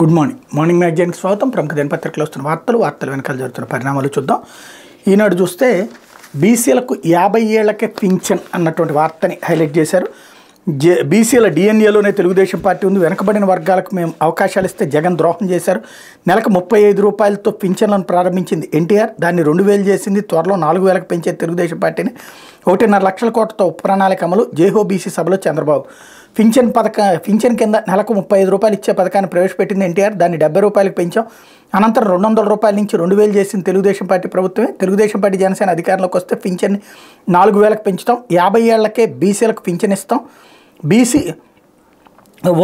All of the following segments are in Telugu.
గుడ్ మార్నింగ్ మ్యాగజైన్కి స్వాగతం. ప్రముఖ దినపత్రికలో వస్తున్న వార్తలు వెనకాల జరుగుతున్న పరిణామాలు చూద్దాం. ఈనాడు చూస్తే బీసీలకు 50 ఏళ్లకే పింఛన్ అన్నటువంటి వార్తని హైలైట్ చేశారు. బీసీల డిఎన్ఏలోనే తెలుగుదేశం పార్టీ ఉంది. వెనకబడిన వర్గాలకు మేము అవకాశాలు ఇస్తే జగన్ ద్రోహం చేశారు. నెలకు 35 రూపాయలతో పింఛన్లను ప్రారంభించింది ఎన్టీఆర్. దాన్ని 2000 చేసింది. త్వరలో 4000కు పెంచే తెలుగుదేశం పార్టీని 1.5 లక్షల కోట్లతో ప్రణాళిక అమలు. జేహో బీసీ సభలో చంద్రబాబు. పింఛన్ కింద నెలకు 35 రూపాయలు ఇచ్చే పథకాన్ని ప్రవేశపెట్టింది ఎన్టీఆర్. దాన్ని 70 రూపాయలకు పెంచాం. అనంతరం 200 రూపాయల నుంచి 2000 చేసింది తెలుగుదేశం పార్టీ ప్రభుత్వమే. తెలుగుదేశం పార్టీ జనసేన అధికారంలోకి వస్తే పింఛన్ని 4000కు పెంచుతాం. 50 ఏళ్లకే బీసీలకు పింఛన్ ఇస్తాం. బీసీ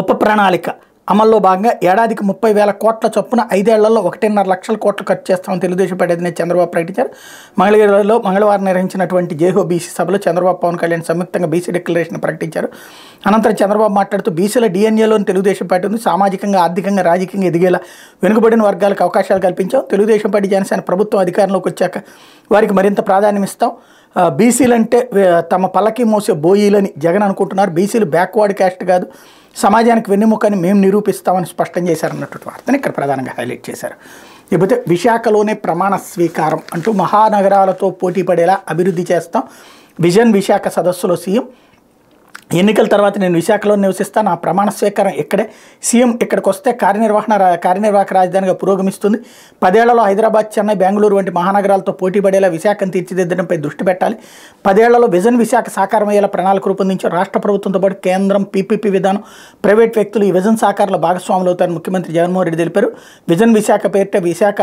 ఉప ప్రణాళిక అమల్లో భాగంగా ఏడాదికి 30,000 కోట్ల చొప్పున 5 ఏళ్లలో 1.5 లక్షల కోట్లు ఖర్చు చేస్తామని తెలుగుదేశం పార్టీ అధినేత చంద్రబాబు ప్రకటించారు. మంగళవారం నిర్వహించినటువంటి జేహో బీసీ సభలో చంద్రబాబు, పవన్ కళ్యాణ్ సంయుక్తంగా బీసీ డిక్లరేషన్ ప్రకటించారు. అనంతరం చంద్రబాబు మాట్లాడుతూ బీసీల డిఎన్ఏలోని తెలుగుదేశం పార్టీ ఉంది. సామాజికంగా, ఆర్థికంగా, రాజకీయంగా ఎదిగేలా వెనుకబడిన వర్గాలకు అవకాశాలు కల్పించాం. తెలుగుదేశం పార్టీ జనసేన ప్రభుత్వం అధికారంలోకి వచ్చాక వారికి మరింత ప్రాధాన్యం ఇస్తాం. బీసీలంటే తమ పల్లకి మోసే బోయీలని జగన్ అనుకుంటున్నారు. బీసీలు బ్యాక్వర్డ్ క్యాస్ట్ కాదు, సమాజానికి వెన్నెముకని మేము నిరూపిస్తామని స్పష్టం చేశారన్నటువంటి వార్తని ఇక్కడ ప్రధానంగా హైలైట్ చేశారు. లేకపోతే విశాఖలోనే ప్రమాణ స్వీకారం అంటూ మహానగరాలతో పోటీ పడేలా అభివృద్ధి చేస్తాం. విజన్ విశాఖ సదస్సులో సీఎం. ఎన్నికల తర్వాత నేను విశాఖలో నివసిస్తాను. నా ప్రమాణ స్వీకారం ఇక్కడే. సీఎం ఇక్కడికి వస్తే కార్యనిర్వాహక రాజధానిగా పురోగమిస్తుంది. 10 ఏళ్లలో హైదరాబాద్, చెన్నై, బెంగళూరు వంటి మహానగరాలతో పోటీ పడేలా విశాఖను తీర్చిదిద్దడంపై దృష్టి పెట్టాలి. 10 ఏళ్లలో విజన్ విశాఖ సాకారమయ్యేలా ప్రణాళిక రూపొందించారు. రాష్ట్ర ప్రభుత్వంతో పాటు కేంద్రం, పీపీపీ విధానం, ప్రైవేట్ వ్యక్తులు ఈ విజన్ సాకారంలో భాగస్వాములు అవుతారని ముఖ్యమంత్రి జగన్మోహన్ రెడ్డి తెలిపారు. విజన్ విశాఖ పేరిట విశాఖ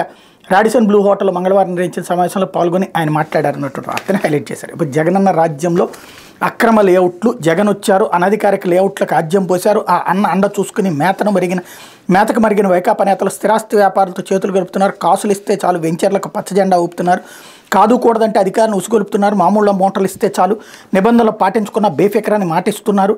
రాడిసన్ బ్లూ హోటల్ మంగళవారం నిర్వహించిన సమావేశంలో పాల్గొని ఆయన మాట్లాడారన్నటువంటి వార్తని హైలైట్ చేశారు. ఇప్పుడు జగనన్న రాజ్యంలో అక్రమ లేఅవుట్లు, జగన్ వచ్చారు, అనధికారిక లేఅవుట్లకు ఆజ్యం పోశారు. ఆ అండ చూసుకుని మేతకు మరిగిన వైకాపా నేతలు స్థిరాస్తి వ్యాపారులతో చేతులు గడుపుతున్నారు. కాసులు ఇస్తే చాలు వెంచర్లకు పచ్చజెండా ఊపుతున్నారు. కాదు కూడదంటే అధికారులను ఉసుగొలుపుతున్నారు. మామూలుగా మోటార్లు ఇస్తే చాలు నిబంధనలు పాటించుకున్న బేఫికరాన్ని మాటిస్తున్నారు.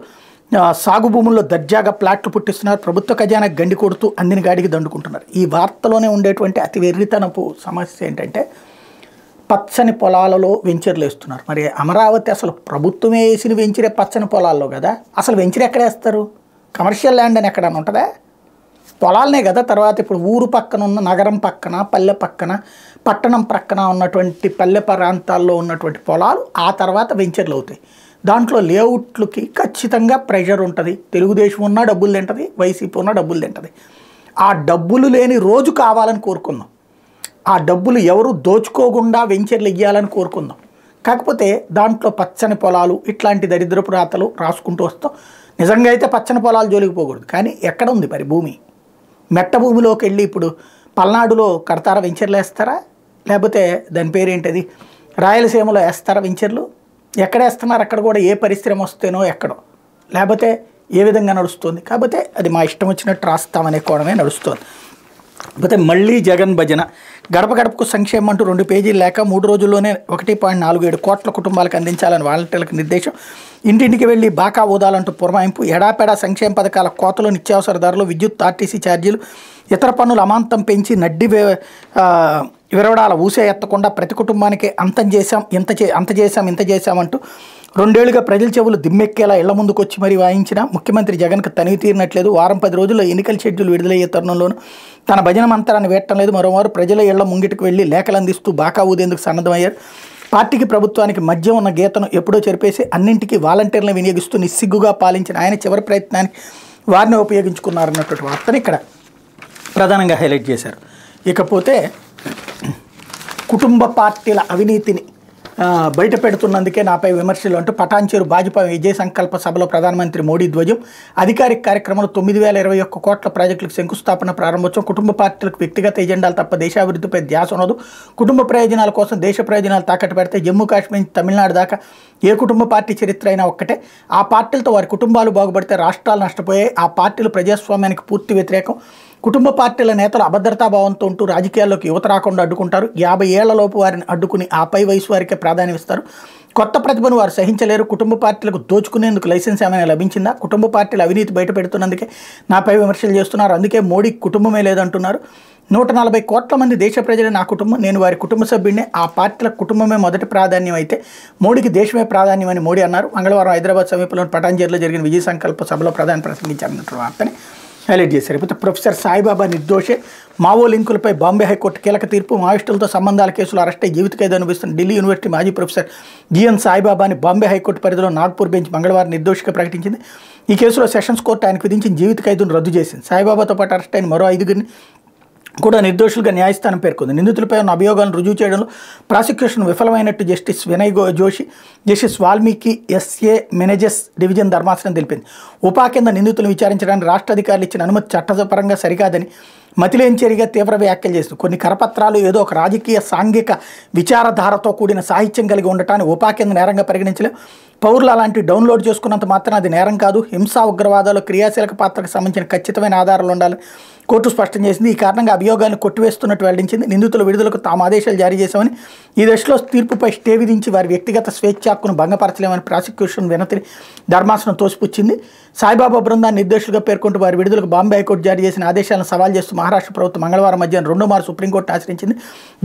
సాగు భూముల్లో దర్జాగా ప్లాట్లు పుట్టిస్తున్నారు. ప్రభుత్వ ఖజానా గండి కొడుతూ అందిన గాడికి దండుకుంటున్నారు. ఈ వార్తలోనే ఉండేటువంటి అతి వెర్రితనపు సమస్య ఏంటంటే పచ్చని పొలాలలో వెంచర్లు వేస్తున్నారు. మరి అమరావతి అసలు ప్రభుత్వమే వేసిన వెంచరే పచ్చని పొలాల్లో కదా. అసలు వెంచర్ ఎక్కడ వేస్తారు? కమర్షియల్ ల్యాండ్ అని ఎక్కడన్నా ఉంటుందా? పొలాలనే కదా. తర్వాత ఇప్పుడు ఊరు పక్కన ఉన్న నగరం పక్కన, పల్లె పక్కన, పట్టణం ప్రక్కన ఉన్నటువంటి పల్లె ప్రాంతాల్లో ఉన్నటువంటి పొలాలు ఆ తర్వాత వెంచర్లు అవుతాయి. దాంట్లో లేఅవుట్లకి ఖచ్చితంగా ప్రెషర్ ఉంటుంది. తెలుగుదేశం ఉన్నా డబ్బులు తింటుంది, వైసీపీ ఉన్నా డబ్బులు తింటుంది. ఆ డబ్బులు లేని రోజు కావాలని కోరుకుందాం. ఆ డబ్బులు ఎవరు దోచుకోకుండా వెంచర్లు ఇవ్వాలని కోరుకుందాం. కాకపోతే దాంట్లో పచ్చని పొలాలు, ఇట్లాంటి దరిద్రపు రాతలు రాసుకుంటూ వస్తాం. నిజంగా అయితే పచ్చని పొలాలు జోలికి పోకూడదు. కానీ ఎక్కడ ఉంది మరి భూమి? మెట్ట భూమిలోకి వెళ్ళి ఇప్పుడు పల్నాడులో కడతారా వెంచర్లు వేస్తారా? లేకపోతే దాని పేరేంటది రాయలసీమలో వేస్తారా వెంచర్లు? ఎక్కడ వేస్తున్నారు? అక్కడ కూడా ఏ పరిశ్రమ వస్తేనో ఎక్కడో, లేకపోతే ఏ విధంగా నడుస్తుంది. కాకపోతే అది మా ఇష్టం వచ్చినట్టు రాస్తామనే కోణమే నడుస్తుంది. కాకపోతే మళ్ళీ జగన్ భజన. గడప గడపకు సంక్షేమం అంటూ 2 పేజీలు లేక 3 రోజుల్లోనే 1.47 కోట్ల కుటుంబాలకు అందించాలని వాలంటీర్లకు నిర్దేశం. ఇంటింటికి వెళ్ళి బాకా ఊదాలంటూ పురమాయింపు. ఎడాపెడా సంక్షేమ పథకాల కోతలు, నిత్యావసర ధరలు, విద్యుత్, ఆర్టీసీ ఛార్జీలు, ఇతర పన్నులు అమాంతం పెంచి నడ్డి విరవడాల ఊసే ఎత్తకుండా ప్రతి కుటుంబానికి అంత చేశామంటూ 2 ఏళ్లుగా ప్రజల చెవులు దిమ్మెక్కేలా ఇళ్ల ముందుకు వచ్చి మరీ వాయించిన ముఖ్యమంత్రి జగన్కు తనివి తీరినట్లేదు. వారం 10 రోజుల్లో ఎన్నికల షెడ్యూల్ విడుదలయ్యే తరుణంలోనూ తన భజన మంత్రాన్ని వేయటం లేదు. మరోమారు ప్రజల ఇళ్ల ముంగిటికి వెళ్ళి లేఖలు అందిస్తూ బాకా ఊదేందుకు సన్నద్ధమయ్యారు. పార్టీకి, ప్రభుత్వానికి మధ్య ఉన్న గీతను ఎప్పుడో చెరిపేసి అన్నింటికీ వాలంటీర్లను వినియోగిస్తూ నిస్సిగ్గుగా పాలించిన ఆయన చివరి ప్రయత్నానికి వారిని ఉపయోగించుకున్నారన్నటువంటి వార్తని ఇక్కడ ప్రధానంగా హైలైట్ చేశారు. ఇకపోతే కుటుంబ పార్టీల అవినీతిని బయట పెడుతున్నందుకే నాపై విమర్శలు అంటూ పటాన్చేరు భాజపా విజయ సంకల్ప సభలో ప్రధానమంత్రి మోడీ ధ్వజం. అధికారిక కార్యక్రమంలో 9,021 కోట్ల ప్రాజెక్టులకు శంకుస్థాపన, ప్రారంభోత్సవం. కుటుంబ పార్టీలకు వ్యక్తిగత ఎజెండాలు తప్ప దేశాభివృద్ధిపై ధ్యాస ఉండదు. కుటుంబ ప్రయోజనాల కోసం దేశ ప్రయోజనాలు తాకట్టు పెడితే జమ్మూ కాశ్మీర్ నుంచి తమిళనాడు దాకా ఏ కుటుంబ పార్టీ చరిత్ర అయినా ఒక్కటే. ఆ పార్టీలతో వారి కుటుంబాలు బాగుపడితే రాష్ట్రాలు నష్టపోయాయి. ఆ పార్టీలు ప్రజాస్వామ్యానికి పూర్తి వ్యతిరేకం. కుటుంబ పార్టీల నేతలు అభద్రతాభావంతో ఉంటూ రాజకీయాల్లోకి యువత రాకుండా అడ్డుకుంటారు. 50 ఏళ్లలోపు వారిని అడ్డుకుని ఆ పై వయసు వారికే ప్రాధాన్యం ఇస్తారు. కొత్త ప్రతిభను వారు సహించలేరు. కుటుంబ పార్టీలకు దోచుకునేందుకు లైసెన్స్ ఏమైనా లభించిందా? కుటుంబ పార్టీల అవినీతి బయట పెడుతున్నందుకే నాపై విమర్శలు చేస్తున్నారు. అందుకే మోడీకి కుటుంబమే లేదంటున్నారు. 140 కోట్ల మంది దేశ ప్రజలే నా కుటుంబం, నేను వారి కుటుంబ సభ్యుడినే. ఆ పార్టీల కుటుంబమే మొదటి ప్రాధాన్యం అయితే మోడీకి దేశమే ప్రాధాన్యం అని మోడీ అన్నారు. మంగళవారం హైదరాబాద్ సమీపంలోని పటాన్చేరులో జరిగిన విజయ సంకల్ప సభలో ప్రధాని ప్రసంగించారన్నట్టు వార్తని హైలైట్ చేశారు. ఇకపోతే ప్రొఫెసర్ సాయిబాబా నిర్దోషే, మావో లింకులపై బాంబే హైకోర్టు కీలక తీర్పు. మావోయిస్టులతో సంబంధాల కేసులో అరెస్టై జీవిత ఖైదు అనుభవిస్తున్న ఢిల్లీ యూనివర్సిటీ మాజీ ప్రొఫెసర్ జిఎన్ సాయిబాబాని బాంబే హైకోర్టు పరిధిలో నాగ్పూర్ బెంచ్ మంగళవారం నిర్దోషిగా ప్రకటించింది. ఈ కేసులో సెషన్స్ కోర్టు ఆయనకు విధించిన జీవిత ఖైదును రద్దు చేసింది. సాయిబాబాతో పాటు అరెస్ట్ అయిన మరో 5గురిని కూడా నిర్దోషులుగా న్యాయస్థానం పేర్కొంది. నిందితులపై ఉన్న అభియోగాలను రుజువు చేయడంలో ప్రాసిక్యూషన్ విఫలమైనట్టు justice Vinay Joshi, justice Valmiki SA Menezes division ధర్మాసనం తెలిపింది. ఉపా కింద నిందితులను విచారించడానికి రాష్ట్ర అధికారులు ఇచ్చిన అనుమతి చట్టపరంగా సరికాదని మతిలేంచేరిగా తీవ్ర వ్యాఖ్యలు చేస్తుంది. కొన్ని కరపత్రాలు ఏదో ఒక రాజకీయ సాంఘిక విచారధారతో కూడిన సాహిత్యం కలిగి ఉండటాన్ని ఉపా కింద నేరంగా పరిగణించలేం. పౌరులు అలాంటి డౌన్లోడ్ చేసుకున్నంత మాత్రం అది నేరం కాదు. హింసా ఉగ్రవాదాలు క్రియాశీలక పాత్రకు సంబంధించిన ఖచ్చితమైన ఆధారాలు ఉండాలి కోర్టు స్పష్టం చేసింది. ఈ కారణంగా అభియోగాలను కొట్టివేస్తున్నట్టు వెల్లడించింది. నిందితుల విడుదలకు తాము ఆదేశాలు జారీ చేశామని, ఈ దశలో తీర్పుపై స్టే విధించి వారి వ్యక్తిగత స్వేచ్ఛ హక్కును భంగపరచలేమని ప్రాసిక్యూషన్ వినతిని ధర్మాసనం తోసిపుచ్చింది. సాయిబాబా బృందాన్ని నిర్దోషులుగా పేర్కొంటూ వారి విడుదలకు బాంబే హైకోర్టు జారీ చేసిన ఆదేశాలను సవాల్ చేస్తూ మహారాష్ట్ర ప్రభుత్వం మంగళవారం మధ్యాహ్నం 2 మార్లు సుప్రీంకోర్టును ఆశ్రయించింది.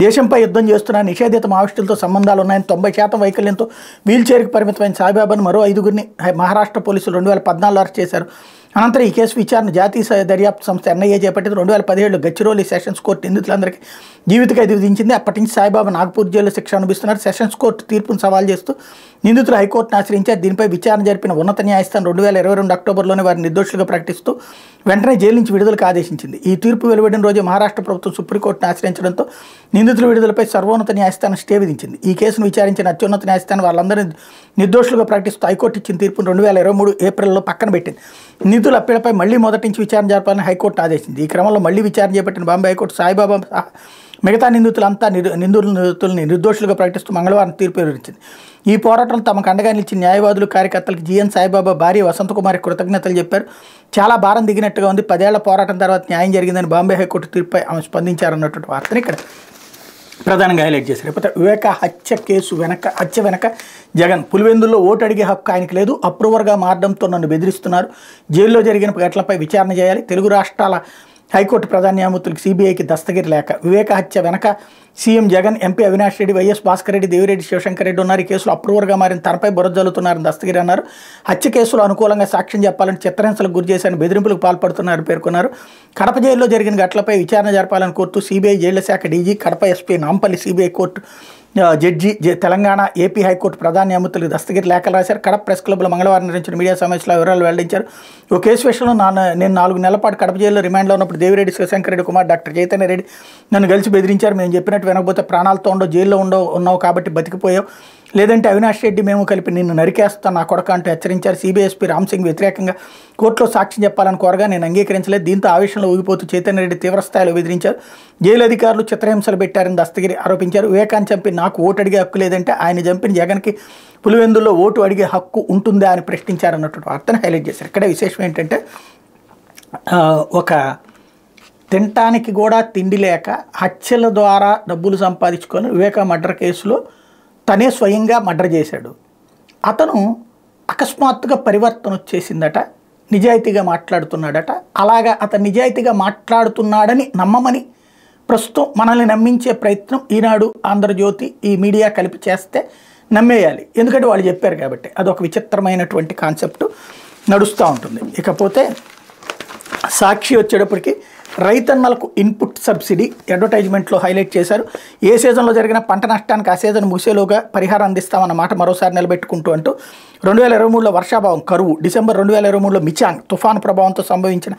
దేశంపై యుద్ధం చేస్తున్న నిషేధిత మావోయిస్టులతో సంబంధాలు ఉన్నాయని 90% వైకల్యంతో వీల్చైర్కి పరిమితమైన సాయిబాబాను మరో 5గురిని మహారాష్ట్ర పోలీసులు 2014లో అరెస్ట్ చేశారు. అనంతరం ఈ కేసు విచారణ జాతీయ దర్యాప్తు సంస్థ ఎన్ఐఏ చేపట్టింది. 2017లో గచ్చిరోలి సెషన్స్ కోర్టు నిందితులందరికీ జీవిత ఖైదు విధించింది. అప్పటి నుంచి సాయిబాబా నాగ్పూర్ జైల్లో శిక్ష అనుభవిస్తున్నారు. సెషన్స్ కోర్టు తీర్పును సవాల్ చేస్తూ నిందితులు హైకోర్టును ఆశ్రయించారు. దీనిపై విచారణ జరిపిన ఉన్నత న్యాయస్థానం 2022 అక్టోబర్లోనే వారిని నిర్దోషులుగా ప్రకటిస్తూ వెంటనే జైలు నుంచి విడుదలకు ఆదేశించింది. ఈ తీర్పు వెలువడిన రోజే మహారాష్ట్ర ప్రభుత్వం సుప్రీంకోర్టును ఆశ్రయించడంతో నిందితుల విడుదలపై సర్వోన్నత న్యాయస్థానం స్టే విధించింది. ఈ కేసును విచారించిన అత్యున్నత న్యాయస్థానం వాళ్ళందరినీ నిర్దోషులుగా ప్రకటిస్తూ హైకోర్టు ఇచ్చిన తీర్పును 2023 ఏప్రిల్లో పక్కన పెట్టింది. నిందితుల అప్పీలపై మళ్లీ మొదటి నుంచి విచారణ జరపాలని హైకోర్టు ఆదేశించింది. ఈ క్రమంలో మళ్లీ విచారణ చేపట్టిన బాంబే హైకోర్టు సాయిబాబా మిగతా నిందితులంతా నిందితుల్ని నిర్దోషులుగా ప్రకటిస్తూ మంగళవారం తీర్పు వెలువరించింది. ఈ పోరాటంలో తమకు అండగా నిలిచిన న్యాయవాదులు, కార్యకర్తలకు జిఎన్ సాయిబాబా భార్య వసంతకుమారి కృతజ్ఞతలు చెప్పారు. చాలా భారం దిగినట్టుగా ఉంది. 10 ఏళ్ల పోరాటం తర్వాత న్యాయం జరిగిందని బాంబే హైకోర్టు తీర్పుపై ఆమె స్పందించారన్నటువంటి వార్తని ఇక్కడ ప్రధానంగా హైలైట్ చేశారు. లేకపోతే వివేక హత్య వెనక జగన్, పులివెందుల్లో ఓటు అడిగే హక్కు ఆయనకు లేదు, అప్రూవర్గా మారడంతో నన్ను బెదిరిస్తున్నారు, జైల్లో జరిగిన ఘటనలపై విచారణ చేయాలి, తెలుగు రాష్ట్రాల హైకోర్టు ప్రధాన న్యాయమూర్తులకు సిబిఐకి దస్తగిరి లేఖ. వివేక హత్య వెనక సీఎం జగన్, ఎంపీ అవినాష్ రెడ్డి, వైఎస్ భాస్కర్ రెడ్డి, దేవిరెడ్డి శివశంకర్ రెడ్డి ఉన్నారు. ఈ కేసులో అప్రూవర్గా మారిన తనపై బురద జల్లుతున్నారని దస్తగిరి అన్నారు. హత్య కేసులో అనుకూలంగా సాక్ష్యం చెప్పాలని చిత్రహింసలకు గురి చేశారని బెదిరింపులకు పాల్పడుతున్నారని పేర్కొన్నారు. కడప జైల్లో జరిగిన ఘటనలపై విచారణ జరపాలని కోరుతూ సిబిఐ జైళ్ల శాఖ DG, Kadapa SP, Nampally CBI court judge, Telangana, AP high court ప్రధాన న్యాయమూర్తులకు దస్తగిరి లేఖలు రాశారు. కడప ప్రెస్ క్లబ్లో మంగళవారం నిర్వహించిన మీడియా సమావేశంలో వివరాలు వెల్లడించారు. ఓ కేసు విషయంలో నేను 4 నెలల పాటు కడప జైల్లో రిమాండ్లో ఉన్నప్పుడు దేవిరెడ్డి శివశంకర్ రెడ్డి కుమార్ డాక్టర్ చైతన్య రెడ్డి నన్ను కలిసి బెదిరించారు. మేము చెప్పినట్టు వినకపోతే ప్రాణాలతో జైల్లో ఉన్నావు కాబట్టి బతికిపోయావు, లేదంటే అవినాష్ రెడ్డి మేము కలిపి నిన్ను నరికేస్తాను నా కొడక అంటూ హెచ్చరించారు. సిబిఐ ఎస్పీ రామ్ సింగ్ వ్యతిరేకంగా కోర్టులో సాక్ష్యం చెప్పాలని కోరగా నేను అంగీకరించలేదు. దీంతో ఆవేశంలో ఊగిపోతూ చైతన్య రెడ్డి తీవ్రస్థాయిలో బెదిరించారు. జైలు అధికారులు చిత్రహింసలు పెట్టారని దస్తగిరి ఆరోపించారు. వివేకాన్ని చంపి నాకు ఓటు అడిగే హక్కు లేదంటే ఆయన చంపిన జగన్కి పులివెందుల్లో ఓటు అడిగే హక్కు ఉంటుందా అని ప్రశ్నించారన్నటువంటి వార్తను హైలైట్ చేశారు. ఇక్కడ విశేషం ఏంటంటే ఒక తినటానికి కూడా తిండి లేక హత్యల ద్వారా డబ్బులు సంపాదించుకొని వివేక మర్డర్ కేసులో తనే స్వయంగా మర్డర్ చేశాడు. అతను అకస్మాత్తుగా పరివర్తన వచ్చేసిందట, నిజాయితీగా మాట్లాడుతున్నాడట. అలాగా అతను నిజాయితీగా మాట్లాడుతున్నాడని నమ్మమని ప్రస్తుతం మనల్ని నమ్మించే ప్రయత్నం ఈనాడు, ఆంధ్రజ్యోతి, ఈ మీడియా కలిపి చేస్తే నమ్మేయాలి. ఎందుకంటే వాళ్ళు చెప్పారు కాబట్టి. అదొక విచిత్రమైనటువంటి కాన్సెప్ట్ నడుస్తూ ఉంటుంది. ఇకపోతే సాక్షి వచ్చేటప్పటికి రైతన్నలకు ఇన్పుట్ సబ్సిడీ అడ్వర్టైజ్మెంట్లో హైలైట్ చేశారు. ఏ సీజన్లో జరిగిన పంట నష్టానికి ఆ సీజన్ ముగిసేలోగా పరిహారం అందిస్తామన్న మాట మరోసారి నిలబెట్టుకుంటూ అంటూ 2023లో వర్షాభావం, కరువు, డిసెంబర్ 2023లో మిచాంగ్ తుఫాను ప్రభావంతో సంభవించిన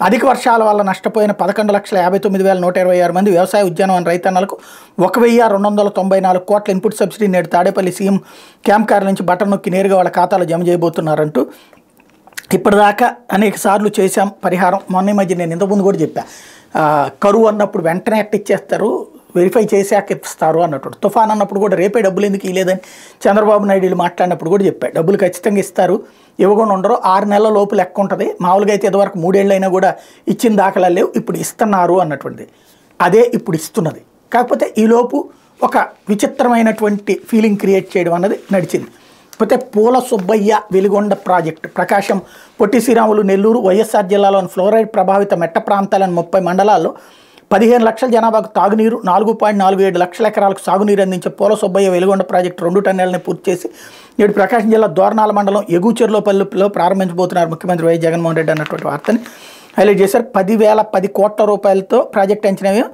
అధిక వర్షాల వల్ల నష్టపోయిన 11,59,126 మంది వ్యవసాయ ఉద్యానవన రైతన్నలకు 1,294 కోట్ల ఇన్పుట్ సబ్సిడీ నేడు తాడేపల్లి సీఎం క్యాంప్ కార్యాలయం నుంచి బటన్ నొక్కి నేరుగా వాళ్ళ ఖాతాలో జమ చేయబోతున్నారంటూ ఇప్పటిదాకా అనేక సార్లు చేశాం పరిహారం. మొన్న మధ్య నేను ఇంతకుముందు కూడా చెప్పా, కరువు అన్నప్పుడు వెంటనే ఇచ్చేస్తారు, వెరిఫై చేశాక ఇస్తారు అన్నట్టు. తుఫాన్ అన్నప్పుడు కూడా రేపే డబ్బులు ఎందుకు ఇవ్వలేదని చంద్రబాబు నాయుడు మాట్లాడినప్పుడు కూడా చెప్పారు. డబ్బులు ఖచ్చితంగా ఇస్తారు, ఇవ్వకుండా ఉండరు, 6 నెలల లోపు లెక్క ఉంటుంది. మామూలుగా అయితే ఇదివరకు 3 ఏళ్ళైనా కూడా ఇచ్చిన దాఖలాలు లేవు, ఇప్పుడు ఇస్తున్నారు అన్నటువంటిది. అదే ఇప్పుడు ఇస్తున్నది. కాకపోతే ఈలోపు ఒక విచిత్రమైనటువంటి ఫీలింగ్ క్రియేట్ చేయడం అన్నది నడిచింది. పోతే పూల సుబ్బయ్య వెలిగొండ ప్రాజెక్టు, ప్రకాశం, పొట్టి శ్రీరాములు, నెల్లూరు, వైఎస్ఆర్ జిల్లాలోని ఫ్లోరైడ్ ప్రభావిత మెట్ట ప్రాంతాలను 30 మండలాల్లో 15 లక్షల జనాభాకు తాగునీరు, 4.47 లక్షల ఎకరాలకు సాగునీరు అందించే పూల సుబ్బయ్య వెలిగొండ ప్రాజెక్టు 2 టన్నెల్ని పూర్తి చేసి నేడు ప్రకాశం జిల్లా దోర్నాల మండలం ఎగుచెర్లోపల్లిలో ప్రారంభించబోతున్నారు ముఖ్యమంత్రి వైఎస్ జగన్మోహన్ రెడ్డి అన్నటువంటి వార్తని హైలైట్ చేశారు. 10,010 కోట్ల రూపాయలతో ప్రాజెక్ట్ అంచనా.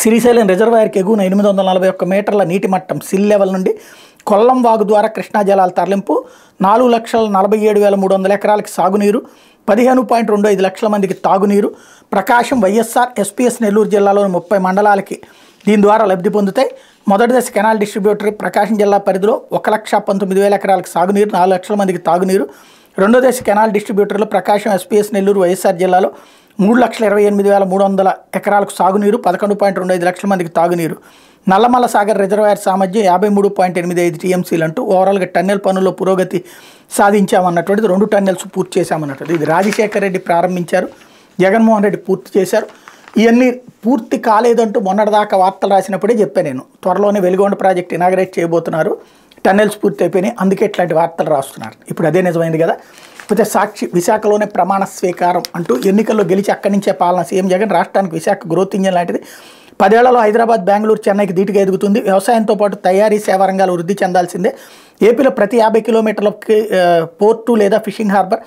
శ్రీశైలం రిజర్వాయర్కి ఎగువన 841 మీటర్ల నీటి మట్టం సిల్ లెవెల్ నుండి కొల్లం వాగు ద్వారా కృష్ణా జలాల తరలింపు, 4,47,300 ఎకరాలకి సాగునీరు, 15.25 లక్షల మందికి తాగునీరు. ప్రకాశం వైఎస్ఆర్ ఎస్పీఎస్ నెల్లూరు జిల్లాలోని 30 మండలాలకి దీని ద్వారా లబ్ధి పొందుతాయి. మొదటి దశ కెనాల్ డిస్ట్రిబ్యూటరీ ప్రకాశం జిల్లా పరిధిలో 1,19,000 ఎకరాలకు సాగునీరు, 4 లక్షల మందికి తాగునీరు. రెండో దశ కెనాల్ డిస్ట్రిబ్యూటర్లు ప్రకాశం ఎస్పీఎస్ నెల్లూరు వైఎస్ఆర్ జిల్లాలో 3,28,300 ఎకరాలకు సాగునీరు, 11.25 లక్షల మందికి తాగునీరు. నల్లమల్ల సాగర్ రిజర్వాయర్ సామర్థ్యం 53.85 టీఎంసీలు అంటూ ఓవరాల్గా టన్నెల్ పనుల్లో పురోగతి సాధించామన్నటువంటిది. 2 టన్నెల్స్ పూర్తి చేశామన్నట్టు. ఇది రాజశేఖర రెడ్డి ప్రారంభించారు, జగన్మోహన్ రెడ్డి పూర్తి చేశారు. ఇవన్నీ పూర్తి కాలేదంటూ మొన్నటిదాకా వార్తలు రాసినప్పుడే చెప్పాను నేను, త్వరలోనే వెలుగొండ ప్రాజెక్ట్ ఇనాగరేట్ చేయబోతున్నారు, టన్నెల్స్ పూర్తి అయిపోయినాయి, అందుకే ఇట్లాంటి వార్తలు రాస్తున్నారు. ఇప్పుడు అదే నిజమైంది కదా. అయితే సాక్షి విశాఖలోనే ప్రమాణ స్వీకారం అంటూ ఎన్నికల్లో గెలిచి అక్కడి నుంచే పాలన సీఎం జగన్. రాష్ట్రానికి విశాఖ గ్రోత్ ఇంజన్ లాంటిది. 10 ఏళ్లలో హైదరాబాద్, బెంగళూరు, చెన్నైకి ధీటుగా ఎదుగుతుంది. వ్యవసాయంతో పాటు తయారీ సేవా రంగాలు వృద్ధి చెందాల్సిందే. ఏపీలో ప్రతి 50 కిలోమీటర్లకి పోర్టు లేదా ఫిషింగ్ హార్బర్,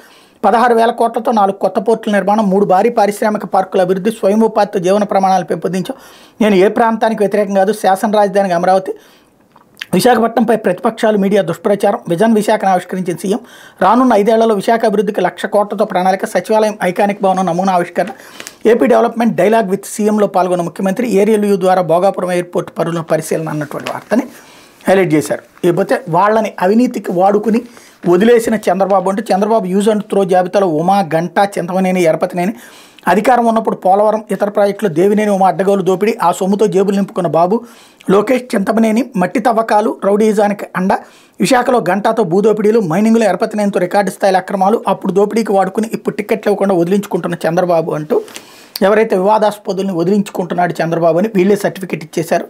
16,000 కోట్లతో 4 కొత్త పోర్టుల నిర్మాణం, 3 భారీ పారిశ్రామిక పార్కుల అభివృద్ధి, స్వయం ఉపాధితో జీవన ప్రమాణాలు పెంపొందించాం. నేను ఏ ప్రాంతానికి వ్యతిరేకం కాదు, శాసన రాజధానికి అమరావతి. విశాఖపట్నంపై ప్రతిపక్షాలు మీడియా దుష్ప్రచారం, విజన్ విశాఖను ఆవిష్కరించిన సీఎం. రానున్న 5 ఏళ్లలో విశాఖ అభివృద్ధికి 1,00,000 కోట్లతో ప్రణాళిక, సచివాలయం ఐకానిక్ భవనం నమూనా ఆవిష్కరణ. ఏపీ డెవలప్మెంట్ డైలాగ్ విత్ సీఎంలో పాల్గొన్న ముఖ్యమంత్రి. ఏరియల్ యూ ద్వారా భోగాపురం ఎయిర్పోర్ట్ పనుల పరిశీలన అన్నటువంటి వార్తని హైలైట్ చేశారు. ఇకపోతే వాళ్ళని అవినీతికి వాడుకుని వదిలేసిన చంద్రబాబు అంటూ చంద్రబాబు యూజ్ అండ్ త్రో జాబితాలో ఉమా, గంటా, చింతమనేని, ఎరపతినేని. అధికారం ఉన్నప్పుడు పోలవరం, ఇతర ప్రాజెక్టులు దేవినేని ఉమా అడ్డగోలు దోపిడీ, ఆ సొమ్ముతో జేబులు నింపుకున్న బాబు. లోకేష్, చింతమనేని మట్టి తవ్వకాలు, రౌడీజానికి అండ. విశాఖలో గంటాతో భూదోపిడీలు, మైనింగ్లో ఎరపతినేనితో రికార్డు స్థాయిల అక్రమాలు, అప్పుడు దోపిడీకి వాడుకుని ఇప్పుడు టికెట్లు ఇవ్వకుండా వదిలించుకుంటున్న చంద్రబాబు అంటూ ఎవరైతే వివాదాస్పదుల్ని వదిలించుకుంటున్నాడు చంద్రబాబు అని వీళ్ళే సర్టిఫికెట్ ఇచ్చేశారు.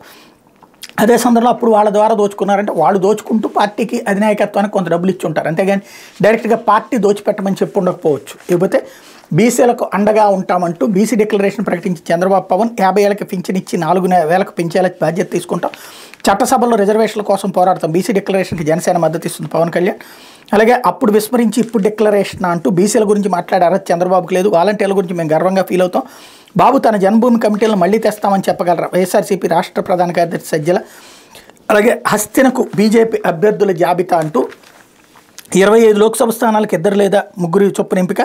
అదే సందర్భంలో అప్పుడు వాళ్ళ ద్వారా దోచుకున్నారంటే వాళ్ళు దోచుకుంటూ పార్టీకి అధినాయకత్వానికి కొంత డబ్బులు ఇచ్చి ఉంటారు, అంతేగాని డైరెక్ట్గా పార్టీ దోచిపెట్టమని చెప్పి ఉండకపోవచ్చు. ఇకపోతే బీసీలకు అండగా ఉంటామంటూ బీసీ డిక్లరేషన్ ప్రకటించి చంద్రబాబు పవన్. 50 ఏళ్ళకి పింఛన్ ఇచ్చి 4,000 పెంచేలా బాధ్యత తీసుకుంటాం. చట్టసభలో రిజర్వేషన్ల కోసం పోరాడతాం. బీసీ డిక్లరేషన్కి జనసేన మద్దతు ఇస్తుంది పవన్ కళ్యాణ్. అలాగే అప్పుడు విస్మరించి ఇప్పుడు డిక్లరేషన్ అంటూ బీసీల గురించి మాట్లాడారు, చంద్రబాబుకి లేదు. వాలంటీర్ల గురించి మేము గర్వంగా ఫీల్ అవుతాం. బాబు తన జన్మభూమి కమిటీలను మళ్ళీ తెస్తామని చెప్పగలరా? వైఎస్ఆర్సీపీ రాష్ట్ర ప్రధాన కార్యదర్శి సజ్జల. అలాగే హస్తినకు బీజేపీ అభ్యర్థుల జాబితా అంటూ 25 లోక్సభ స్థానాలకు 2 లేదా 3 చొప్పున ఎంపిక,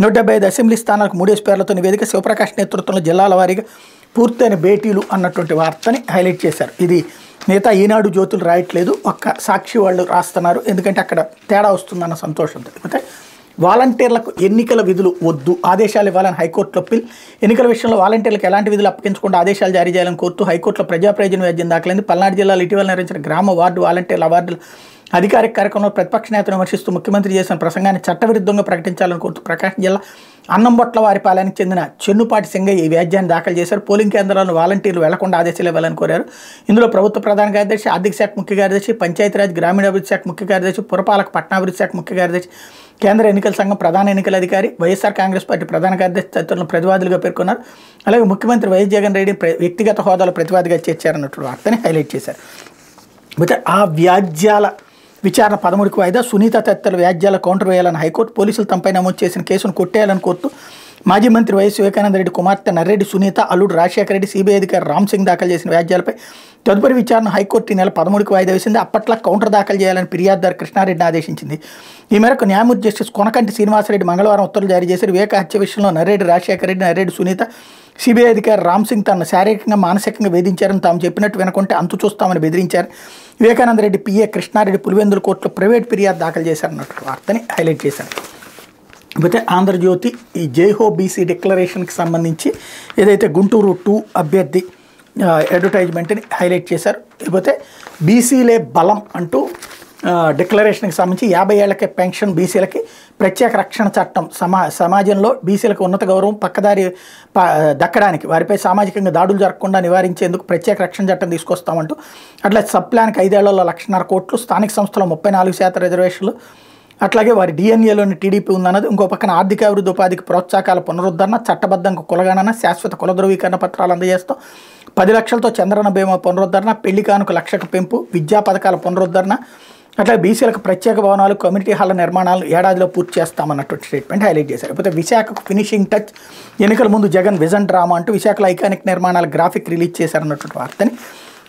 175 అసెంబ్లీ స్థానాలకు 3 పేర్లతో నివేదిక, శివప్రకాష్ నేతృత్వంలో జిల్లాల వారీగా పూర్తయిన భేటీలు అన్నటువంటి వార్తని హైలైట్ చేశారు. ఇది మిగతా ఈనాడు జ్యోతులు రాయట్లేదు, ఒక్క సాక్షి వాళ్ళు రాస్తున్నారు, ఎందుకంటే అక్కడ తేడా వస్తుందన్న సంతోషంతో. అయితే వాలంటీర్లకు ఎన్నికల విధులు వద్దు, ఆదేశాలు ఇవ్వాలని హైకోర్టులో పిల్. ఎన్నికల విషయంలో వాలంటీర్లకు ఎలాంటి విధులు అప్పగించకుండా ఆదేశాలు జారీ చేయాలని కోరుతూ హైకోర్టులో ప్రజా ప్రయోజన వ్యాజ్యం దాఖలైంది. పల్నాడు జిల్లాలో ఇటీవల నిర్వహించిన గ్రామ వార్డు వాలంటీర్ల అవార్డుల అధికారిక కార్యక్రమంలో ప్రతిపక్ష నేతను విమర్శిస్తూ ముఖ్యమంత్రి చేసిన ప్రసంగాన్ని చట్టవిరుద్ధంగా ప్రకటించాలని కోరుతూ ప్రకాశం జిల్లా అన్నంబొట్ల వారిపాలెనికి చెందిన చెన్నుపాటి సింగయ్య ఈ వ్యాజ్యాన్ని దాఖలు చేశారు. పోలింగ్ కేంద్రాలను వాలంటీర్లు వెళ్లకుండా ఆదేశాలు ఇవ్వాలని కోరారు. ఇందులో ప్రభుత్వ ప్రధాన కార్యదర్శి, ఆర్థిక శాఖ ముఖ్య కార్యదర్శి, పంచాయతీరాజ్ గ్రామీణాభివృద్ధి శాఖ ముఖ్య కార్యదర్శి, పురపాలక పట్టణాభివృద్ధి శాఖ ముఖ్య కార్యదర్శి, కేంద్ర ఎన్నికల సంఘం ప్రధాన ఎన్నికల అధికారి, వైఎస్ఆర్ కాంగ్రెస్ పార్టీ ప్రధాన కార్యదర్శి తదితరులను ప్రతివాదులుగా పేర్కొన్నారు. అలాగే ముఖ్యమంత్రి వైఎస్ జగన్ రెడ్డి వ్యక్తిగత హోదాలో ప్రతివాదిగా చేర్చారన్నట్టు వార్తని హైలైట్ చేశారు. అయితే ఆ వ్యాజ్యాల విచారణ 13కి వాయిదా. సునీత తదితరుల వ్యాజ్యాల కౌంటర్ వేయాలని హైకోర్టు. పోలీసులు తమపై నమోదు చేసిన కేసును కొట్టేయాలని కోరుతూ మాజీ మంత్రి వైఎస్ వివేకానంద రెడ్డి కుమార్తె నర్రెడ్డి సునీత, అల్లుడు రాజశేఖర రెడ్డి, సిబిఐ అధికారి రామ్ సింగ్ దాఖలు చేసిన వ్యాజ్యాలపై తదుపరి విచారణ హైకోర్టు ఈ నెల 13కి వాయిదా వేసింది. అప్పట్లో కౌంటర్ దాఖలు చేయాలని ఫిర్యాదుదారు కృష్ణారెడ్డిని ఆదేశించింది. ఈ మేరకు న్యాయమూర్తి జస్టిస్ కొనకంటి శ్రీనివాసరెడ్డి మంగళవారం ఉత్తర్వులు జారీ చేశారు. వివేక హత్య విషయంలో నర్రెడ్డి రాజశేఖర రెడ్డి, నర్రెడ్డి సునీత, సిబిఐ అధికారి రామ్ సింగ్ తనను శారీరకంగా మానసికంగా వేధించారని, తాము చెప్పినట్టు వినకుంటే అంతు చూస్తామని బెదిరించారు. వివేకానంద రెడ్డి పిఏ కృష్ణారెడ్డి పులివెందుల కోర్టులో ప్రైవేట్ ఫిర్యాదు దాఖలు చేశారన్నట్టు వార్తని హైలైట్ చేశారు. అయితే ఆంధ్రజ్యోతి ఈ జైహో బీసీ డిక్లరేషన్కి సంబంధించి ఏదైతే గుంటూరు 2 అభ్యర్థి అడ్వర్టైజ్మెంట్ని హైలైట్ చేశారు. లేకపోతే బీసీలే బలం అంటూ డిక్లరేషన్కి సంబంధించి 50 ఏళ్లకే పెన్షన్, బీసీలకి ప్రత్యేక రక్షణ చట్టం, సమాజంలో బీసీలకు ఉన్నత గౌరవం పక్కదారి దక్కడానికి, వారిపై సామాజికంగా దాడులు జరగకుండా నివారించేందుకు ప్రత్యేక రక్షణ చట్టం తీసుకొస్తామంటూ, అట్లా సబ్ ప్లాన్కి 5 ఏళ్లలో 1,50,000 కోట్లు, స్థానిక సంస్థలో 34% రిజర్వేషన్లు, అట్లాగే వారి డిఎన్ఏలోని టీడీపీ ఉందన్నది. ఇంకో పక్కన ఆర్థిక అభివృద్ధి, ఉపాధికి ప్రోత్సాహకాల పునరుద్ధరణ, చట్టబద్ధంగా కులగణన, శాశ్వత కుల ధృవీకరణ పత్రాలు అందజేస్తాం, 10 లక్షలతో చంద్రన్న బీమా పునరుద్ధరణ, పెళ్లి కానుక 1,00,000కు పెంపు, విద్యా పథకాల పునరుద్ధరణ, అట్లా బీసీలకు ప్రత్యేక భవనాలు కమ్యూనిటీ హాల్ నిర్మాణాలు ఏడాదిలో పూర్తి చేస్తామన్నటువంటి స్టేట్మెంట్ హైలైట్ చేశారు. లేకపోతే విశాఖకు ఫినిషింగ్ టచ్, ఎన్నికల ముందు జగన్ విజన్ డ్రామా అంటూ విశాఖలో ఐకానిక్ నిర్మాణాల గ్రాఫిక్ రిలీజ్ చేశారన్నటువంటి వార్తని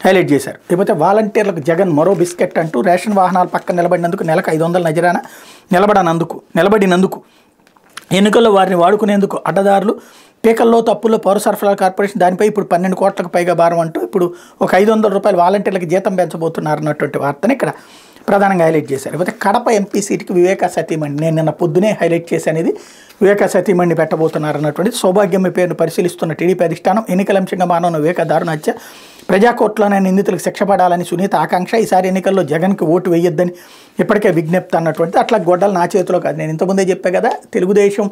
హైలైట్ చేశారు. లేకపోతే వాలంటీర్లకు జగన్ మరో బిస్కెట్ అంటూ రేషన్ వాహనాల పక్కన నిలబడినందుకు నెలకు 500 నజరాన నిలబడినందుకు ఎన్నికల్లో వారిని వాడుకునేందుకు అడ్డదారులు, పీకల్లో తప్పుల్లో పౌర సరఫరాల కార్పొరేషన్ దానిపై ఇప్పుడు 12 కోట్లకు పైగా భారం అంటూ ఇప్పుడు ఒక 500 రూపాయలు వాలంటీర్లకు జీతం పెంచబోతున్నారు అన్నటువంటి వార్తని ఇక్కడ ప్రధానంగా హైలైట్ చేశారు. లేకపోతే కడప ఎంపీ సీటుకి వివేకా సతీమణి, నేను నిన్న పొద్దునే హైలైట్ చేశాను, వివేకా సతీమణిని పెట్టబోతున్నారు అన్నటువంటి సౌభాగ్యం పేరును పరిశీలిస్తున్న టీడీపీ అధిష్టానం ఎన్నికల అంశంగా మానవ వివేక దారుణ హత్య, ప్రజాకోర్టులోనే నిందితులకు శిక్ష పడాలని సునీత ఆకాంక్ష, ఈసారి ఎన్నికల్లో జగన్కి ఓటు వేయొద్దని ఇప్పటికే విజ్ఞప్తి అన్నటువంటి అట్లా గొడ్డలు నా చేతిలో కాదు. నేను ఇంతకుముందే చెప్పా కదా, తెలుగుదేశం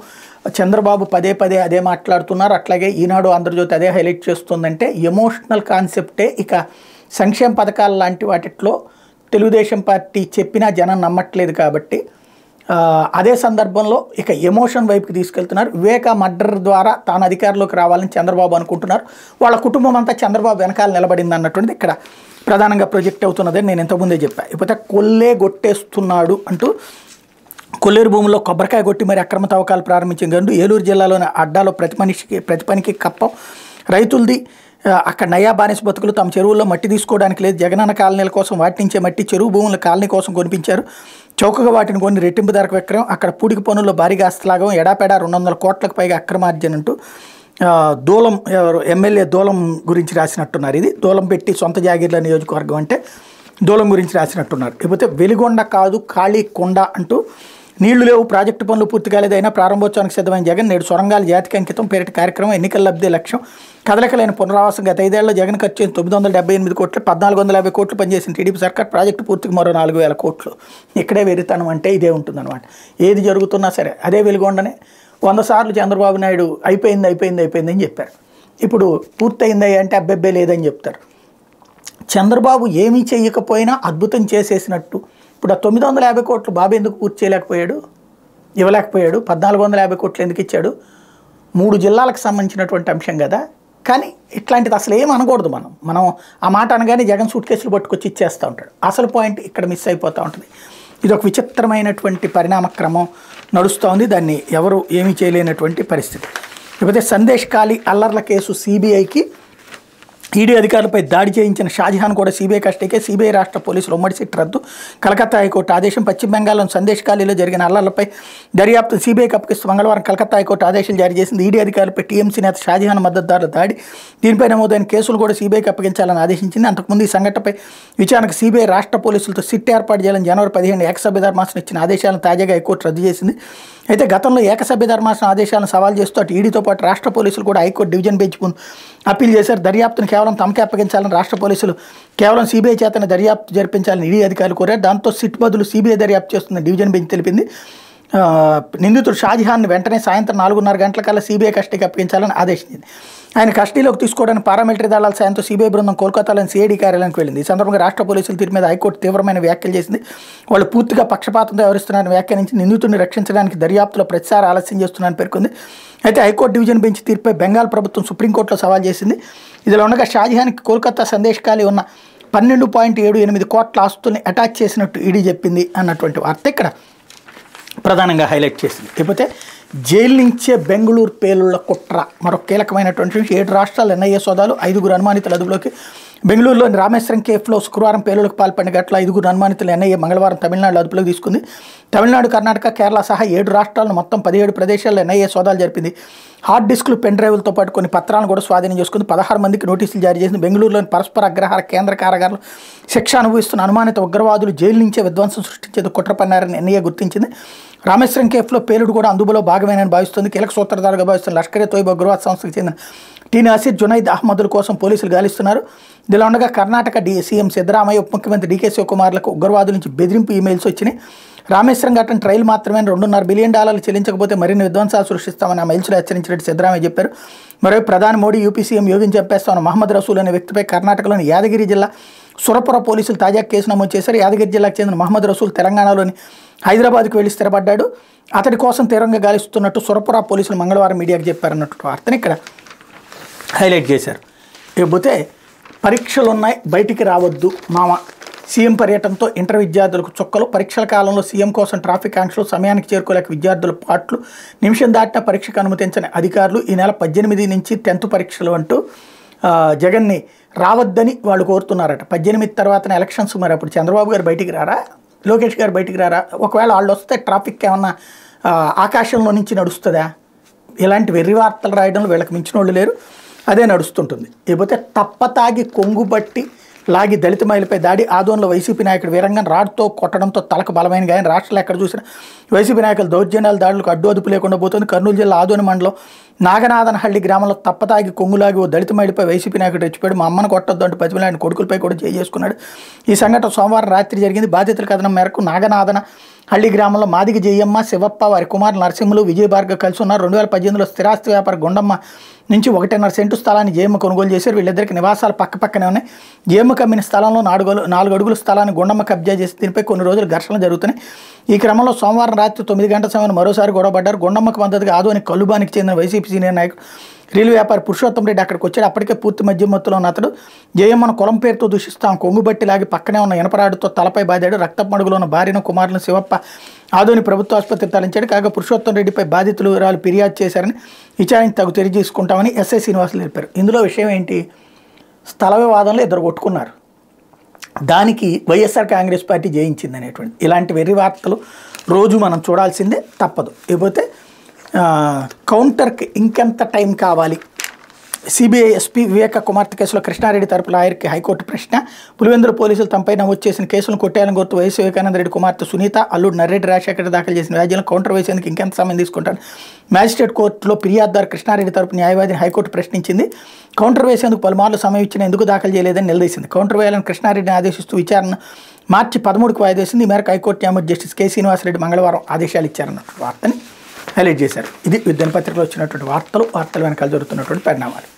చంద్రబాబు పదే అదే మాట్లాడుతున్నారు, అట్లాగే ఈనాడు ఆంధ్రజ్యోతి అదే హైలైట్ చేస్తుందంటే ఎమోషనల్ కాన్సెప్టే. ఇక సంక్షేమ పథకాలు లాంటి వాటిలో తెలుగుదేశం పార్టీ చెప్పినా జనం నమ్మట్లేదు కాబట్టి అదే సందర్భంలో ఇక ఎమోషన్ వైపుకి తీసుకెళ్తున్నారు. వివేక మర్డర్ ద్వారా తాను అధికారంలోకి రావాలని చంద్రబాబు అనుకుంటున్నారు, వాళ్ళ కుటుంబం అంతా చంద్రబాబు వెనకాల నిలబడింది అన్నటువంటిది ఇక్కడ ప్రధానంగా ప్రొజెక్ట్ అవుతున్నదని నేను ఇంతకుముందే చెప్పాను. ఇకపోతే కొల్లే గొట్టేస్తున్నాడు అంటూ కొల్లేరు భూముల్లో కొబ్బరికాయ కొట్టి మరి అక్రమ తవ్వకాలు ప్రారంభించిన గండు ఏలూరు జిల్లాలోని అడ్డాలో ప్రతి పనికి కప్పం, రైతులది అక్కడ నయా బానిస బతుకులు తమ చెరువుల్లో మట్టి తీసుకోవడానికి లేదు, జగనన్న కాలనీల కోసం వాటి నుంచే మట్టి చెరువు భూముల కాలనీ కోసం కొనిపించారు, చౌకగా వాటిని కొన్ని రెట్టింపు ధరకు విక్రయం, అక్కడ పూడికి పనుల్లో భారీగా ఆస్తిలాగం, ఎడాపెడా 200 కోట్లకు పైగా అక్రమార్జన అంటూ దూలం ఎమ్మెల్యే దూలం గురించి రాసినట్టున్నారు. ఇది దూలం పెట్టి సొంత జాగీర్ల నియోజకవర్గం అంటే దూలం గురించి రాసినట్టున్నారు. లేకపోతే వెలిగొండ కాదు ఖాళీ కొండ అంటూ నీళ్లు లేవు, ప్రాజెక్టు పనులు పూర్తి కాలేదైనా ప్రారంభోత్సవానికి సిద్ధమైన జగన్ నేడు సొరంగాలు జాతికి అంకితం పేరిటి కార్యక్రమం, ఎన్నికల లబ్ధి లక్ష్యం, కదలకలేని పునరావాసం, గత 5 ఏళ్లలో జగన్ ఖర్చు 978 కోట్లు, 1450 కోట్లు పనిచేసిన టీడీపీ సర్కార్, ప్రాజెక్టు పూర్తికి మరో 4000 కోట్లు. ఇక్కడే వెరితనం అంటే ఇదే ఉంటుందన్నమాట. ఏది జరుగుతున్నా సరే అదే వెలుగొండనే 100 సార్లు చంద్రబాబు నాయుడు అయిపోయింది అని చెప్పారు. ఇప్పుడు పూర్తయిందా అంటే అబ్బెబ్బే లేదని చెప్తారు. చంద్రబాబు ఏమీ చేయకపోయినా అద్భుతం చేసేసినట్టు ఇప్పుడు 950 కోట్లు బాబు ఎందుకు పూర్తి చేయలేకపోయాడు, ఇవ్వలేకపోయాడు, 1450 కోట్లు ఎందుకు ఇచ్చాడు, 3 జిల్లాలకు సంబంధించినటువంటి అంశం కదా. కానీ ఇట్లాంటిది అసలు ఏం అనకూడదు. మనం ఆ మాట అనగానే జగన్ సూట్ కేసులు పట్టుకొచ్చి ఇచ్చేస్తూ ఉంటాడు. అసలు పాయింట్ ఇక్కడ మిస్ అయిపోతూ ఉంటుంది. ఇది ఒక విచిత్రమైనటువంటి పరిణామక్రమం నడుస్తూ ఉంది, దాన్ని ఎవరు ఏమీ చేయలేనటువంటి పరిస్థితి. లేకపోతే సందేశ్ ఖాళీ అల్లర్ల కేసు సిబిఐకి, ఈడీ అధికారులపై దాడి చేయించిన షాజహాన్ కూడా సిబిఐ కస్టడీకే, సిబిఐ రాష్ట్ర పోలీసులు ఉమ్మడి సిట్ రద్దు, కలకత్తా హైకోర్టు ఆదేశం, పశ్చిమ బెంగాల్లోని సందేశ్ ఖాళీలో జరిగిన అల్లర్లపై దర్యాప్తు సిబిఐకి అప్పగిస్తూ మంగళవారం కలకత్తా హైకోర్టు ఆదేశాలు జారీ చేసింది. ఈడీ అధికారులపై టీఎంసీ నేత షాజహాన్ మద్దతుదారుల దాడి, దీనిపై నమోదైన కేసులు కూడా సిబిఐకి అప్పగించాలని ఆదేశించింది. అంతకుముందు ఈ సంఘటనపై విచారణకు సిబిఐ రాష్ట్ర పోలీసులతో సిట్ ఏర్పాటు చేయాలని జనవరి 15 ఏకసభ్య ధర్మాసనం ఇచ్చిన ఆదేశాలను తాజాగా హైకోర్టు రద్దు చేసింది. అయితే గతంలో ఏకసభ్య ధర్మాసనం ఆదేశాలను సవాల్ చేస్తూ అటు ఈడీతో పాటు రాష్ట్ర పోలీసులు కూడా హైకోర్టు డివిజన్ బెంచ్ ముందు అప్పీల్ చేశారు. దర్యాప్తును కేవలం తమకే అప్పగించాలని రాష్ట్ర పోలీసులు కేవలం సిబిఐ చేతనే దర్యాప్తు జరిపించాలని ఈడీ అధికారులు కోరారు. దాంతో సిట్ బదులు సిబిఐ దర్యాప్తు చేస్తుందని డివిజన్ బెంచ్ తెలిపింది. నిందితుడు షాజహాన్ని వెంటనే సాయంత్రం 4:30 గంటల కల్లా సిబిఐ కస్టడీకి అప్పగించాలని ఆదేశించింది. ఆయన కస్టడీలోకి తీసుకోవడానికి పారామిలిటరీ దళాల సాయంతో సిబిఐ బృందం కోల్కతాలోని సిఐడి కార్యాలయానికి వెళ్ళింది. ఈ సందర్భంగా రాష్ట్ర పోలీసుల తీరు మీద హైకోర్టు తీవ్రమైన వ్యాఖ్యలు చేసింది. వాళ్ళు పూర్తిగా పక్షపాతంతో వ్యవహరిస్తున్నారని వ్యాఖ్యానించి నిందితుడిని రక్షించడానికి దర్యాప్తులో ప్రతిసారి ఆలస్యం చేస్తున్నారని పేర్కొంది. అయితే హైకోర్టు డివిజన్ బెంచ్ తీర్పుపై బెంగాల్ ప్రభుత్వం సుప్రీంకోర్టులో సవాల్ చేసింది. ఇదిలో ఉండగా షాజహాన్కి కోల్కతా సందేశ్ ఖాళీ ఉన్న 12.78 కోట్ల ఆస్తుల్ని అటాచ్ చేసినట్టు ఈడీ చెప్పింది అన్నటువంటి వార్త ఇక్కడ ప్రధానంగా హైలైట్ చేసింది. లేకపోతే జైలు నుంచే బెంగళూరు పేలుళ్ల కుట్ర మరొక కీలకమైనటువంటి 7 రాష్ట్రాల ఎన్ఐఏ సోదాలు, 5 అనుమానితుల అదుపులోకి. బెంగళూరులోని రామేశ్వరం కేఫ్లో శుక్రవారం పేలుళ్లకు పాల్పడిన ఘటనలో 5 అనుమానితులు ఎన్ఐఏ మంగళవారం తమిళనాడు అదుపులోకి తీసుకుంది. తమిళనాడు, కర్ణాటక, కేరళ సహా 7 రాష్ట్రాలను మొత్తం 17 ప్రదేశాల్లో ఎన్ఐఏ సోదాలు జరిపింది. హార్డ్ డిస్క్లు, పెన్ డ్రైవ్లతో పాటు కొన్ని పత్రాలను కూడా స్వాధీనం చేసుకుంది. 16 మందికి నోటీసులు జారీ చేసింది. బెంగళూరులోని పరస్పర అగ్రహార కేంద్ర కారాగారంలో శిక్ష అనుభవిస్తున్న అనుమానిత ఉగ్రవాదులు జైలు నుంచే విధ్వంసం సృష్టించేందుకు కుట్ర పన్నారని ఎన్ఐఏ గుర్తించింది. రామేశ్వరం కేఫ్లో పేలుడు కూడా అందులో భాగమేనని భావిస్తుంది. కీలక సూత్రధారుగా భావిస్తున్న లష్కరే తోయిబా ఉగ్రవాద సంస్థకు చెందిన టీ నాసిర్, జునైద్ అహ్మదుల కోసం పోలీసులు గాలిస్తున్నారు. ఇదిలా ఉండగా కర్ణాటక సీఎం సిద్ధరామయ్య, ఉప ముఖ్యమంత్రి డీకే శివకుమార్లకు ఉగ్రవాదుల నుంచి బెదిరింపు ఈమెయిల్స్ వచ్చినాయి. రామేశ్వరం ఘటన ట్రయల్ మాత్రమే, $2.5 బిలియన్ చెల్లించకపోతే మరిన్ని విధ్వంసాలు సృష్టిస్తామని ఆ మెయిల్స్లో హెచ్చరించినట్టు సిద్ధరామయ్య చెప్పారు. మరోవైపు ప్రధాని మోడీ యూపీ సీఎం యోగిని చంపేస్తామన్న మహమ్మద్ రసూల్ అనే వ్యక్తిపై కర్ణాటకలోని యాదగిరి జిల్లా సురపుర పోలీసులు తాజా కేసు నమోదు చేశారు. యాదగిరి జిల్లాకు చెందిన మహమ్మద్ రసూల్ తెలంగాణలోని హైదరాబాద్కు వెళ్లి స్థిరపడ్డాడు. అతడి కోసం తీవ్రంగా గాలిస్తున్నట్టు సురపుర పోలీసులు మంగళవారం మీడియాకు చెప్పారన్నట్టు వార్తని ఇక్కడ హైలైట్ చేశారు. ఇకపోతే పరీక్షలు ఉన్నాయి, బయటికి రావద్దు మామ సీఎం పర్యటనతో ఇంటర్ విద్యార్థులకు చుక్కలు, పరీక్షల కాలంలో సీఎం కోసం ట్రాఫిక్ ఆంక్షలు, సమయానికి చేరుకోలేక విద్యార్థుల పాట్లు, నిమిషం దాటిన పరీక్షకు అనుమతించని అధికారులు, ఈ నెల 18 నుంచి 10th పరీక్షలు అంటూ జగన్ని రావద్దని వాళ్ళు కోరుతున్నారట. 18 తర్వాతనే ఎలక్షన్స్. మరి అప్పుడు చంద్రబాబు గారు బయటికి రారా, లోకేష్ గారు బయటికి రారా? ఒకవేళ వాళ్ళు వస్తే ట్రాఫిక్ ఏమన్నా ఆకాశంలో నుంచి నడుస్తుందా? ఇలాంటి వెర్రి వార్తలు రాయడంలో వీళ్ళకి మించిన వాళ్ళు లేరు. అదే నడుస్తుంటుంది. ఇకపోతే తప్పతాగి కొంగుబట్టి లాగి దళిత మహిళపై దాడి, ఆదోన్లో వైసీపీ నాయకుడు వీరంగం రాడ్తో కొట్టడంతో తలకు బలమైన గాయం. రాష్ట్రంలో ఎక్కడ చూసినా వైసీపీ నాయకులు దౌర్జన్యాల దాడులకు అడ్డు అదుపు లేకుండా పోతుంది. కర్నూలు జిల్లా ఆదోని మండలం నాగనాథనహళ్లి గ్రామంలో తప్పతాగి కొంగులాగి ఓ దళిత మహిళపై వైసీపీ నాయకుడు రెచ్చిపోయాడు. మా అమ్మను కొట్టొద్దు అంటూ పతిమలాడిన కొడుకులపై కూడా చేసుకున్నాడు. ఈ సంఘటన సోమవారం రాత్రి జరిగింది. బాధితుల కథనం మేరకు నాగనాథనహళ్లి గ్రామంలో మాదిగ జయమ్మ, శివప్ప, వారి కుమారు నరసింహులు, విజయభార్గవ్ కలిసి ఉన్నారు. 2018లో స్థిరాస్తి వ్యాపార గుండమ్మ నుంచి 1.5 సెంటు స్థలాన్ని జయమ్మ కొనుగోలు చేశారు. వీళ్ళిద్దరికి నివాసాలు పక్కపక్కనే ఉన్నాయి. జయమ్మ కమ్మిన స్థలంలో 4 అడుగుల స్థలాన్ని గుండమ్మ కబ్జా చేసి దీనిపై కొన్ని రోజులు ఘర్షణలు జరుగుతున్నాయి. ఈ క్రమంలో సోమవారం రాత్రి 9 గంటల సమయంలో మరోసారి గొడవపడ్డారు. గుండమ్మకు మద్దతుగా ఆదోని కల్లుబానికి చెందిన వైసీపీ సీనియర్ నాయకుడు రీల్ వ్యాపారి పురుషోత్తం రెడ్డి అక్కడికి వచ్చాడు. అప్పటికే పూర్తి మద్యం మత్తులో ఉన్న అతడు జయమ్మను కులం పేరుతో దూషిస్తాం కొంగుబట్టి లాగి పక్కనే ఉన్న ఇనపరాడుతో తలపై బాదాడు. రక్తపు మడుగులో ఉన్న భార్యను కుమారులను శివప్ప ఆదోని ప్రభుత్వ ఆసుపత్రికి తరలించాడు. కాగా పురుషోత్తం రెడ్డిపై బాధితులు వివరాలు ఫిర్యాదు చేశారని, విచారణకు తగు చర్య తీసుకుంటామని ఎస్ఐ శ్రీనివాసులు తెలిపారు. ఇందులో విషయం ఏంటి? స్థల వివాదంలో ఇద్దరు కొట్టుకున్నారు. దానికి వైఎస్ఆర్ కాంగ్రెస్ పార్టీ జయించింది అనేటువంటి ఇలాంటి వెర్రి వార్తలు రోజు మనం చూడాల్సిందే, తప్పదు. ఇకపోతే కౌంటర్కి ఇంకెంత టైం కావాలి? సిబిఐ ఎస్పీ వివేక కుమార్తె కేసులో కృష్ణారెడ్డి తరపు లాయర్కి హైకోర్టు ప్రశ్న. పులివెందుల పోలీసులు తమపై నమోదు చేసిన కేసులను కొట్టేయాలని కోరుతూ వైఎస్ వివేకానంద రెడ్డి కుమార్తె సునీత, అల్లుడు నర్రెడ్డి రాజశేఖర్ దాఖలు చేసిన వ్యాజ్యాలను కౌంటర్ వేసేందుకు ఇంకెంత సమయం తీసుకుంటారు? మ్యాజిస్ట్రేట్ కోర్టులో ఫిర్యాదుదారు కృష్ణారెడ్డి తరపు న్యాయవాదిని హైకోర్టు ప్రశ్నించింది. కౌంటర్ వేసేందుకు పలుమార్లు సమయం ఇచ్చినా ఎందుకు దాఖలు చేయలేదని నిలదీసింది. కౌంటర్ వేయాలని కృష్ణారెడ్డిని ఆదేశిస్తూ విచారణ మార్చి 13కు వాయిదా వేసింది. ఈ మేరకు హైకోర్టు న్యాయమూర్తి జస్టిస్ కె శ్రీనివాసరెడ్డి మంగళవారం ఆదేశాలు ఇచ్చారన్న వార్తని హైలైట్ చేశారు. ఇది దినపత్రికలో వచ్చినటువంటి వార్తలు వెనకాల జరుగుతున్నటువంటి పరిణామాలు.